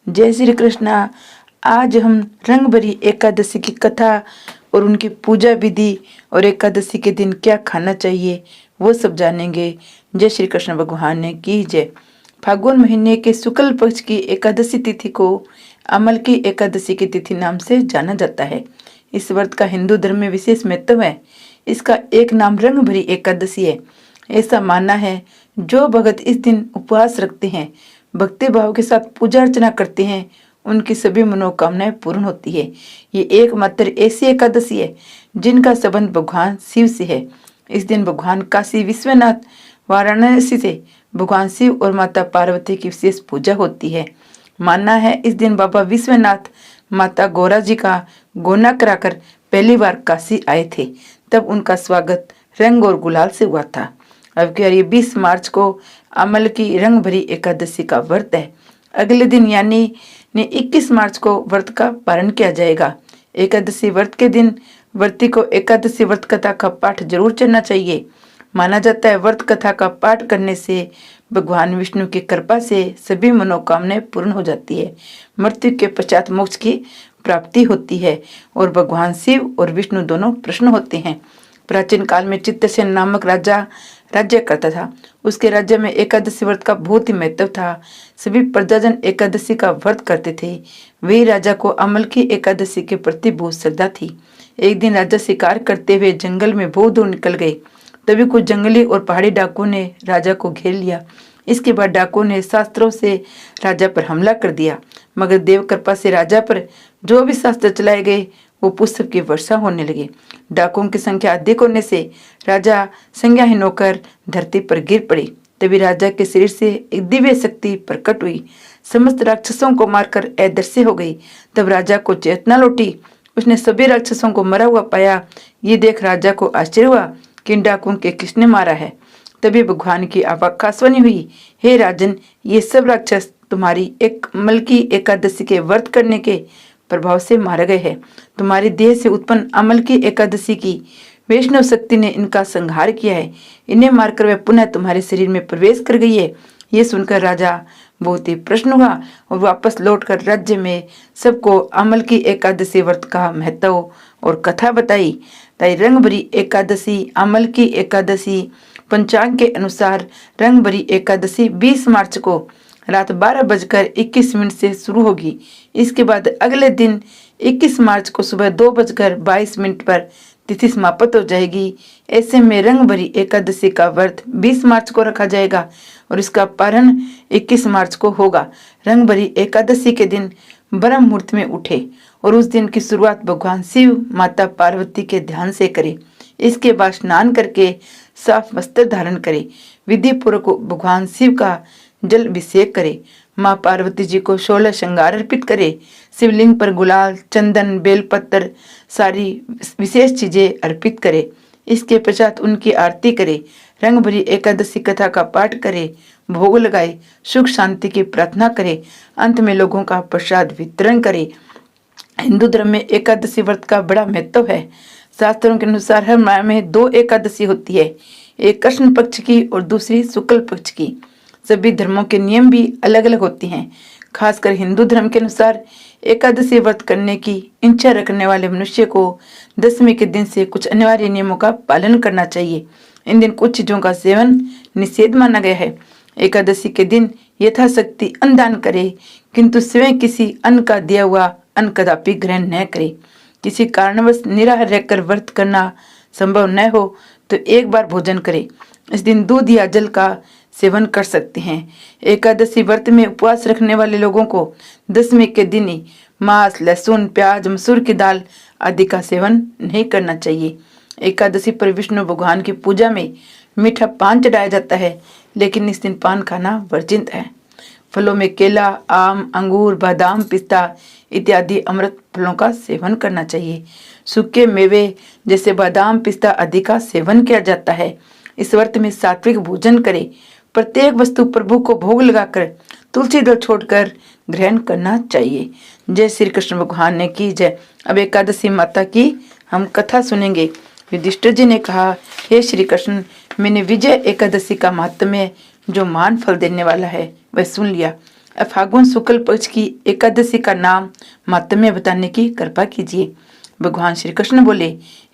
जय श्री कृष्णा। आज हम रंग भरी एकादशी की कथा और उनकी पूजा विधि और एकादशी के दिन क्या खाना चाहिए वो सब जानेंगे। जय श्री कृष्ण भगवान ने की जय। फागुन महीने के शुक्ल पक्ष की एकादशी तिथि को अमल की एकादशी की तिथि नाम से जाना जाता है। इस व्रत का हिंदू धर्म में विशेष महत्व है। इसका एक नाम रंग भरी एकादशी है। ऐसा मानना है जो भगत इस दिन उपवास रखते हैं, भक्ति भाव के साथ पूजा अर्चना करते हैं, उनकी सभी मनोकामनाएं पूर्ण होती है। ये एकमात्र ऐसी एकादशी है जिनका संबंध भगवान शिव से है। इस दिन भगवान काशी विश्वनाथ वाराणसी से भगवान शिव और माता पार्वती की विशेष पूजा होती है। मानना है इस दिन बाबा विश्वनाथ माता गौरा जी का गौना कराकर पहली बार काशी आए थे। तब उनका स्वागत रंग और गुलाल से हुआ था। अब क्या ये 20 मार्च को अमल की रंग भरी एकादशी का व्रत है। अगले दिन यानी 21 मार्च को व्रत का पारण किया जाएगा। एकादशी व्रत के दिन व्रती को एकादशी व्रत कथा का पाठ जरूर करना चाहिए। माना जाता है व्रत कथा का पाठ करने से भगवान विष्णु की कृपा से सभी मनोकामनाएं पूर्ण हो जाती है, मृत्यु के पश्चात मोक्ष की प्राप्ति होती है और भगवान शिव और विष्णु दोनों प्रसन्न होते हैं। प्राचीन काल में चित्रसेन नामक राजा राज्य करता था। उसके राज्य में एकादशी व्रत का बहुत ही महत्व था। सभी प्रजाजन एकादशी का व्रत करते थे। वही राजा को अमल की एकादशी के प्रति बहुत श्रद्धा थी। एक दिन राजा शिकार करते हुए जंगल में बहुत दूर निकल गए। तभी कुछ जंगली और पहाड़ी डाकुओं ने राजा को घेर लिया। इसके बाद डाकुओं ने शास्त्रों से राजा पर हमला कर दिया, मगर देव कृपा से राजा पर जो भी शास्त्र चलाए गए वो पुष्प की वर्षा होने लगी। डाकुओं की संख्या अधिक होने से राजा संज्ञाहीन होकर धरती पर गिर पड़ी। तभी राजा के शरीर से एक दिव्य शक्ति प्रकट हुई, समस्त राक्षसों को मारकर अदृश्य हो गई। तब राजा को चेतना लौटी। उसने सभी राक्षसों को मरा हुआ पाया। ये देख राजा को आश्चर्य हुआ कि इन डाकुओं के किसने मारा है। तभी भगवान की आकाशवाणी हुई, हे राजन, ये सब राक्षस तुम्हारी एक अमल की एकादशी के व्रत करने के प्रभाव से मारे गए हैं। तुम्हारी देह से उत्पन्न अमल की एकादशी की वैष्णव शक्ति ने इनका संहार किया है। इन्हें मारकर वह पुनः तुम्हारे शरीर में प्रवेश कर गई है। ये सुनकर राजा बहुत ही प्रसन्न हुआ और वापस लौटकर राज्य में सबको अमल की एकादशी व्रत का महत्व और कथा बताई। ताई रंग भरी एकादशी अमल की एकादशी पंचांग के अनुसार रंग भरी एकादशी 20 मार्च को रात 12:21 से शुरू होगी। इसके बाद अगले दिन 21 मार्च को सुबह 2:22 पर तिथि समाप्त हो जाएगी। ऐसे में रंग भरी एकादशी का व्रत 20 मार्च को रखा जाएगा और इसका पारण 21 मार्च को होगा। रंग भरी एकादशी के दिन ब्रह्म मुहूर्त में उठे और उस दिन की शुरुआत भगवान शिव माता पार्वती के ध्यान से करे। इसके बाद स्नान करके साफ वस्त्र धारण करे। विधि पूर्वक भगवान शिव का जल अभिषेक करे। माँ पार्वती जी को 16 श्रृंगार अर्पित करे। शिवलिंग पर गुलाल, चंदन, बेलपत्र सारी विशेष चीजें अर्पित करे। इसके पश्चात उनकी आरती करे। रंग भरी एकादशी कथा का पाठ करे, भोग लगाए, सुख शांति की प्रार्थना करे। अंत में लोगों का प्रसाद वितरण करे। हिंदू धर्म में एकादशी व्रत का बड़ा महत्व है। शास्त्रों के अनुसार हर माह में 2 एकादशी होती है, एक कृष्ण पक्ष की और दूसरी शुक्ल पक्ष की। सभी धर्मों के नियम भी अलग अलग होते हैं। खासकर हिंदू धर्म के अनुसार एकादशी व्रत करने की इच्छा रखने वाले मनुष्य को दशमी के दिन से कुछ अनिवार्य नियमों का पालन करना चाहिए। इन दिन कुछ चीजों का सेवन निषेध माना गया है। एकादशी के दिन यथाशक्ति अन्न दान करे, किंतु स्वयं किसी अन्न का दिया हुआ अन्न कदापि ग्रहण न करे। किसी कारणवश निराहार रहकर व्रत करना संभव न हो तो एक बार भोजन करे। इस दिन दूध या जल का सेवन कर सकते हैं। एकादशी व्रत में उपवास रखने वाले लोगों को दशमी के दिन ही मांस, लहसुन, प्याज, मसूर की दाल आदि का सेवन नहीं करना चाहिए। एकादशी पर विष्णु भगवान की पूजा में मीठा पान चढ़ाया जाता है, लेकिन इस दिन पान खाना वर्जित है। फलों में केला, आम, अंगूर, बादाम, पिस्ता इत्यादि अमृत फलों का सेवन करना चाहिए। सूखे मेवे जैसे बादाम, पिस्ता आदि का सेवन किया जाता है। इस व्रत में सात्विक भोजन करे। प्रत्येक वस्तु प्रभु को भोग लगाकर तुलसी दल छोड़कर ग्रहण करना चाहिए। जय श्री कृष्ण भगवान ने की जय। अब एकादशी माता की हम कथा सुनेंगे। युधिष्ठिर जी ने कहा, हे श्री कृष्ण, मैंने विजय एकादशी का महात्म्य जो महान फल देने वाला है वह सुन लिया। फागुन शुक्ल पक्ष की एकादशी का नाम मातम्य बताने की कृपा कीजिए। भगवान श्री कृष्ण बोले,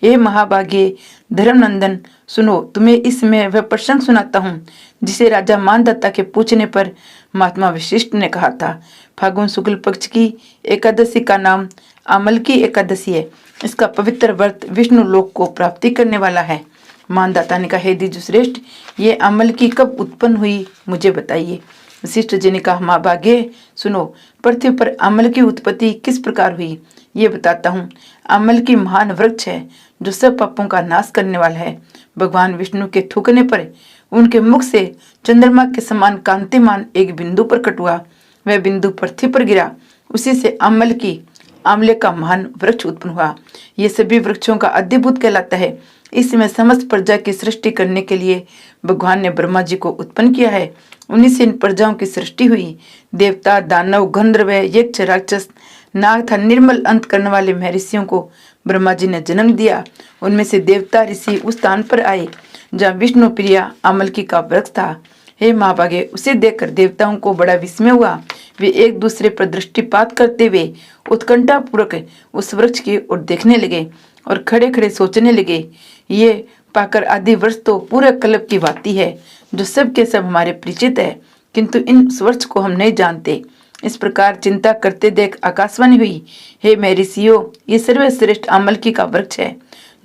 हे महाभागे धर्मनंदन, सुनो, तुम्हें इसमें वह प्रसंग सुनाता हूँ जिसे राजा मानदत्ता के पूछने पर महात्मा वशिष्ठ ने कहा था। फागुन शुक्ल पक्ष की एकादशी का नाम आमलकी एकादशी है। इसका पवित्र व्रत विष्णु लोक को प्राप्ति करने वाला है। मानदाता ने कहा, हे द्विजश्रेष्ठ, ये आमलकी कब उत्पन्न हुई, मुझे बताइए। वशिष्ठ जी ने कहा, महाभागे सुनो, पृथ्वी पर अमल की उत्पत्ति किस प्रकार हुई ये बताता हूँ। अमल की महान वृक्ष है जो सब पापों का नाश करने वाला है। भगवान विष्णु के थूकने पर उनके मुख से चंद्रमा के समान कांतिमान एक बिंदु प्रकट हुआ। वह बिंदु पृथ्वी पर गिरा। उसी से अमल की आंवले का महान वृक्ष उत्पन्न हुआ। ये सभी वृक्षों का अद्भुत कहलाता है। इसमें समस्त प्रजा की सृष्टि करने के लिए भगवान ने ब्रह्मा जी को उत्पन्न किया है। उन्हीं से इन प्रजाओं की सृष्टि हुई। देवता, दानव, गंधर्व, यक्ष, राक्षस, नाग था निर्मल अंत करने वाले महर्षियों को ब्रह्मा जी ने जन्म दिया। उनमें से देवता ऋषि उस स्थान पर आए जहाँ विष्णु प्रिया अमलकी का वृक्ष था। हे महाभागे, उसे देखकर देवताओं को बड़ा विस्मय हुआ। वे एक दूसरे पर दृष्टिपात करते हुए उत्कंठा पूर्वक उस वृक्ष की ओर देखने लगे और खड़े खड़े सोचने लगे, ये पाकर आदि वृक्ष तो पूरे कल्प की भांति है जो सब के सब हमारे परिचित है, किंतु इन वृक्ष को हम नहीं जानते। इस प्रकार चिंता करते देख आकाशवाणी हुई, हे महर्षियों, ये सर्वश्रेष्ठ अमलकी का वृक्ष है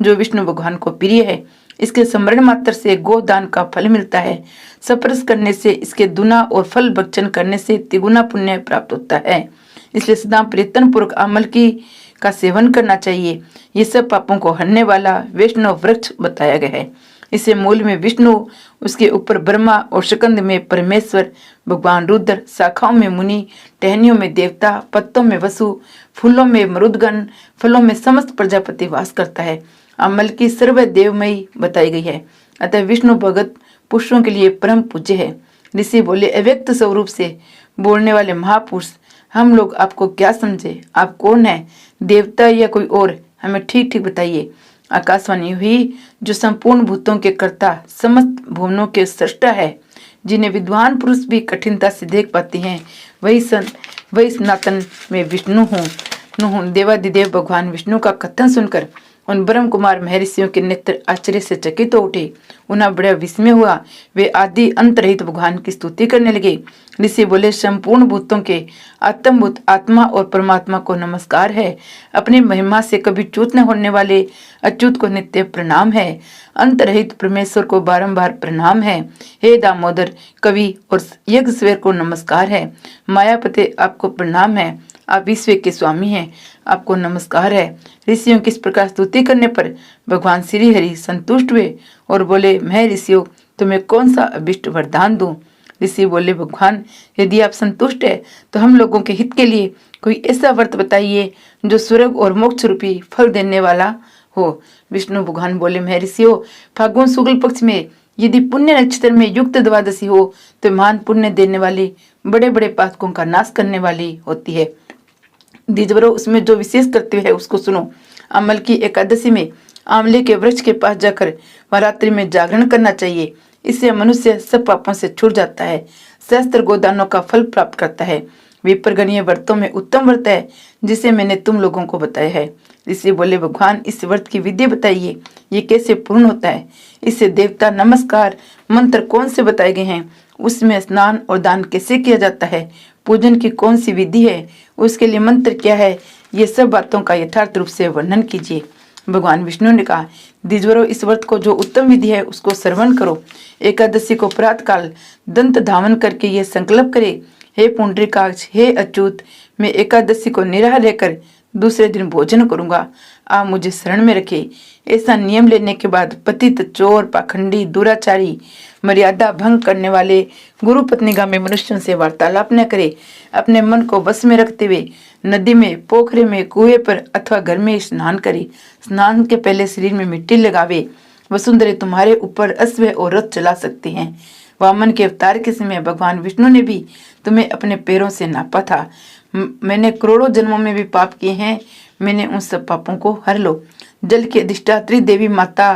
जो विष्णु भगवान को प्रिय है। इसके स्मरण मात्र से गोदान का फल मिलता है। स्पर्श करने से इसके दुना और फल भक्षण करने से तिगुना पुण्य प्राप्त होता है। इसलिए सदा प्रयत्न पूर्वक अमलकी का सेवन करना चाहिए। ये सब पापों को हरने वाला वैष्णव वृक्ष बताया गया है। इसे मूल में विष्णु, उसके ऊपर ब्रह्मा और शकंद में परमेश्वर, भगवान रुद्र, शाखाओं में मुनि, टहनियों में देवता, पत्तों में वसु, फूलों में मरुदगण, फलों में समस्त प्रजापति वास करता है। अमल की सर्व देवमयी बताई गई है। अतः विष्णु भगत पुरुषों के लिए परम पूज्य है। ऋषि बोले, अव्यक्त स्वरूप से बोलने वाले महापुरुष, हम लोग आपको क्या समझे? आप कौन है, देवता या कोई और? हमें ठीक ठीक बताइए। आकाशवाणी हुई, जो संपूर्ण भूतों के कर्ता, समस्त भुवनों के सृष्टा है, जिन्हें विद्वान पुरुष भी कठिनता से देख पाते हैं, वही सनातन में विष्णु हूँ। देवादिदेव भगवान विष्णु का कथन सुनकर उन ब्रह्म कुमार महर्षियों के नेत्र आश्चर्य से चकित हो उठे। उन्हें बड़ा विस्मय हुआ। वे आदि अंत रहित भगवान की स्तुति करने लगे। ऋषि बोले, संपूर्ण भूतों के आत्मभूत आत्मा और परमात्मा को नमस्कार है। अपनी महिमा से कभी च्युत न होने वाले अच्युत को नित्य प्रणाम है। अंत रहित परमेश्वर को बारंबार प्रणाम है। हे दामोदर कवि और यज्ञ स्वर को नमस्कार है। मायापते आपको प्रणाम है। आप विश्व के स्वामी हैं, आपको नमस्कार है। ऋषियों की इस प्रकार स्तुति करने पर भगवान श्री हरि संतुष्ट हुए और बोले, मैं ऋषियों तुम्हें कौन सा अभिष्ट वरदान दूं? ऋषि बोले, भगवान यदि आप संतुष्ट है तो हम लोगों के हित के लिए कोई ऐसा व्रत बताइए जो स्वर्ग और मोक्ष रूपी फल देने वाला हो। विष्णु भगवान बोले, मैं ऋषियों, फागुन शुक्ल पक्ष में यदि पुण्य नक्षत्र में युक्त द्वादशी हो तो महान पुण्य देने वाली, बड़े बड़े पातकों का नाश करने वाली होती है। द्विजवरों, उसमें जो विशेष कर्तव्य है उसको सुनो। अमल की एकादशी में आंवले के वृक्ष के पास जाकर रात्रि में जागरण करना चाहिए। इससे मनुष्य सब पापों से छूट जाता है, सहस्त्र गोदानों का फल प्राप्त करता है। विप्रगणीय व्रतों में उत्तम व्रत है जिसे मैंने तुम लोगों को बताया है। ऋषि बोले, भगवान इस व्रत की विधि बताइए, ये कैसे पूर्ण होता है? इससे देवता नमस्कार मंत्र कौन से बताए गए हैं? उसमें स्नान और दान कैसे किया जाता है? पूजन की कौन सी विधि है? उसके लिए मंत्र क्या है? ये सब बातों का यथार्थ रूप से वर्णन कीजिए। भगवान विष्णु ने कहा, द्विजवरों, इस व्रत को जो उत्तम विधि है उसको श्रवण करो। एकादशी को प्रातः काल दंत धावन करके ये संकल्प करे, हे पुंडरीकाक्ष, हे अच्युत, मैं एकादशी को निराहार रहकर दूसरे दिन भोजन करूंगा, आप मुझे शरण में रखे। ऐसा नियम लेने के बाद पतित, चोर, पाखंडी, दुराचारी, मर्यादा भंग करने वाले, गुरु पत्नीगामी मनुष्यों से वार्तालाप न करे। अपने मन को वश में रखते हुए नदी में, पोखरे में, कुएं पर अथवा घर में स्नान करे। स्नान के पहले शरीर में मिट्टी लगावे। वसुंधरे तुम्हारे ऊपर अश्व और रथ चला सकते हैं। वामन के अवतार के समय भगवान विष्णु ने भी तुम्हें अपने पैरों से नापा था। मैंने करोड़ों जन्मों में भी पाप किए हैं, मैंने उन सब पापों को हर लो। जल की अधिष्ठात्री देवी माता,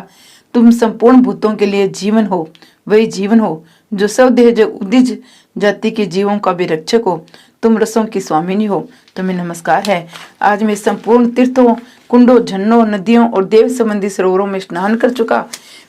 तुम संपूर्ण भूतों के लिए जीवन हो, वही जीवन हो जो सब देह जो उदिज जाति के जीवों का भी रक्षक हो, तुम रसों की स्वामिनी हो, तुम्हें नमस्कार है। आज मैं संपूर्ण तीर्थों, कुंडों, झरनों, नदियों और देव संबंधी सरोवरों में स्नान कर चुका।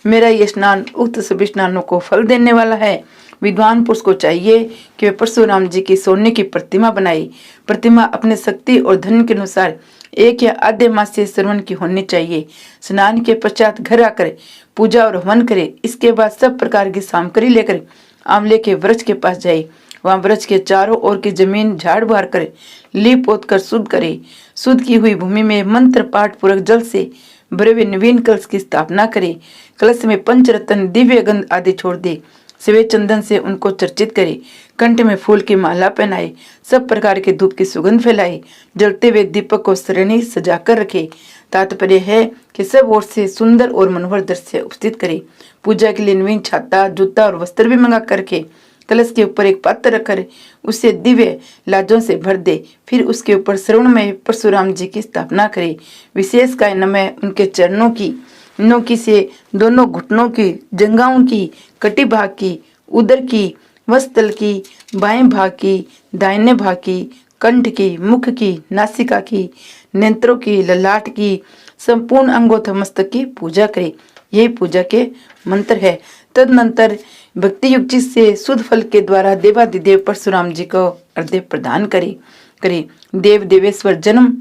मेरा ये स्नान उक्त सभी स्नानों को फल देने वाला है। विद्वान पुरुष को चाहिए कि वे परशुराम जी की सोने की प्रतिमा बनाए। प्रतिमा अपने शक्ति और धन के अनुसार 1 या आधे मास से श्रवण की होनी चाहिए। स्नान के पश्चात घर आकर पूजा और हवन करे। इसके बाद सब प्रकार की सामग्री लेकर आंवले के वृक्ष के पास जाए। वहां वृक्ष के चारों ओर की जमीन झाड़ बहार करे, लीप पोत कर शुद्ध करे। शुद्ध की हुई भूमि में मंत्र पाठ पूर्वक जल से भरे हुए नवीन कलश की स्थापना करे। कलश में पंचरत्न, दिव्य गंध आदि छोड़ दे। सफेद चंदन से उनको चर्चित करे। कंठ में फूल की माला पहनाए। सब प्रकार के धूप की सुगंध फैलाए। जलते हुए दीपक को श्रेणी सजाकर रखे। तात्पर्य है कि सब ओर से सुंदर और मनोहर दृश्य उपस्थित करे। पूजा के लिए नवीन छाता, जूता और वस्त्र भी मंगा कर रखे। कलश के ऊपर एक पात्र रखकर उसे दिव्य लाजों से भर दे। फिर उसके ऊपर श्रवण में परशुराम जी की स्थापना करे। विशेष काय नमः उनके चरणों की, नोकी से दोनों घुटनों की, जंघाओं की, कटी भाग की, उदर की, वस्तल की, बाएं भाग की, दाहिने भाग की, कंठ की, मुख की, नासिका की, नेत्रों की, ललाट की, संपूर्ण अंगों तथा मस्तक की पूजा करे। यही पूजा के मंत्र है। तदनंतर भक्ति युक्त से शुद्ध फल के द्वारा देवादिदेव परशुराम जी को अर्घ्य प्रदान करे। देव देवेश्वर जन्म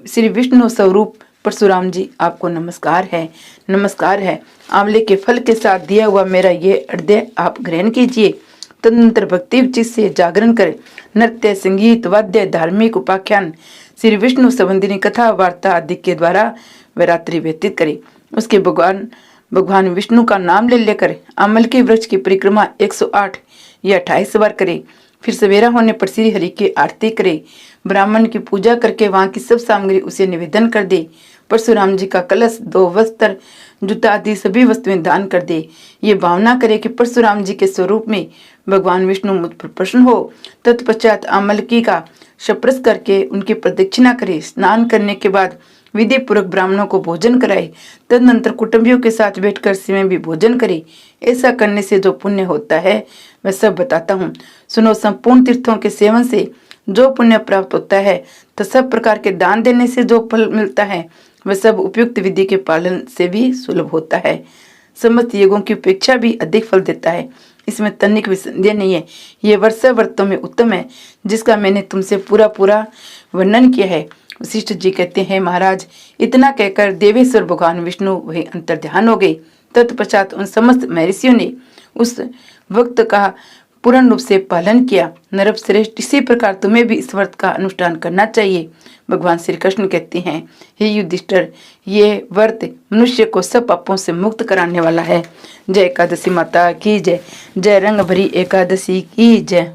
श्री विष्णु स्वरूप परशुराम जी, आपको नमस्कार है, नमस्कार है। आंवले के फल के साथ दिया हुआ मेरा ये अर्घ्य आप ग्रहण कीजिए। तदनंतर भक्ति युक्त से जागरण करें। नृत्य, संगीत, वाद्य, धार्मिक उपाख्यान, श्री विष्णु संबंधी कथा वार्ता आदि के द्वारा वे रात्रि व्यतीत करे। उसके भगवान विष्णु का नाम ले लेकर अमल के वृक्ष की परिक्रमा 108 या 28 बार करे। फिर सवेरा होने पर श्री हरि की आरती करे। ब्राह्मण की पूजा करके वहां की सब सामग्री उसे निवेदन कर दे। परशुराम जी का कलश, 2 वस्त्र, जूता आदि सभी वस्तुएं दान कर दे। ये भावना करे कि परशुराम जी के स्वरूप में भगवान विष्णु मुझ पर प्रसन्न हो। तत्पश्चात आमलकी का शप्रस करके उनकी प्रदक्षिणा करे। स्नान करने के बाद विधि पूर्वक ब्राह्मणों को भोजन कराए। तदनंतर कुटुंबियों के साथ बैठकर स्वयं भी भोजन करे। ऐसा करने से जो पुण्य होता है मैं सब बताता हूँ, सुनो। संपूर्ण तीर्थों के सेवन से जो पुण्य प्राप्त होता है, तो सब प्रकार के दान देने से जो फल मिलता है, वह सब उपयुक्त विधि के पालन से भी सुलभ होता है। समस्त योगों की अपेक्षा भी अधिक फल देता है, इसमें तनिक भी संदेह नहीं है। ये वर्षा व्रतों में उत्तम है, जिसका मैंने तुमसे पूरा वर्णन किया है। वशिष्ठ जी कहते हैं, महाराज, इतना कहकर देवेश्वर भगवान विष्णु वही अंतर्ध्यान हो गए। तत्पश्चात उन समस्त महर्षियों ने उस वक्त का पूर्ण रूप से पालन किया। नरप श्रेष्ठ, इसी प्रकार तुम्हें भी इस व्रत का अनुष्ठान करना चाहिए। भगवान श्री कृष्ण कहते हैं, हे युधिष्ठिर, ये व्रत मनुष्य को सब पापों से मुक्त कराने वाला है। जय एकादशी माता की जय। जय रंग भरी एकादशी की जय।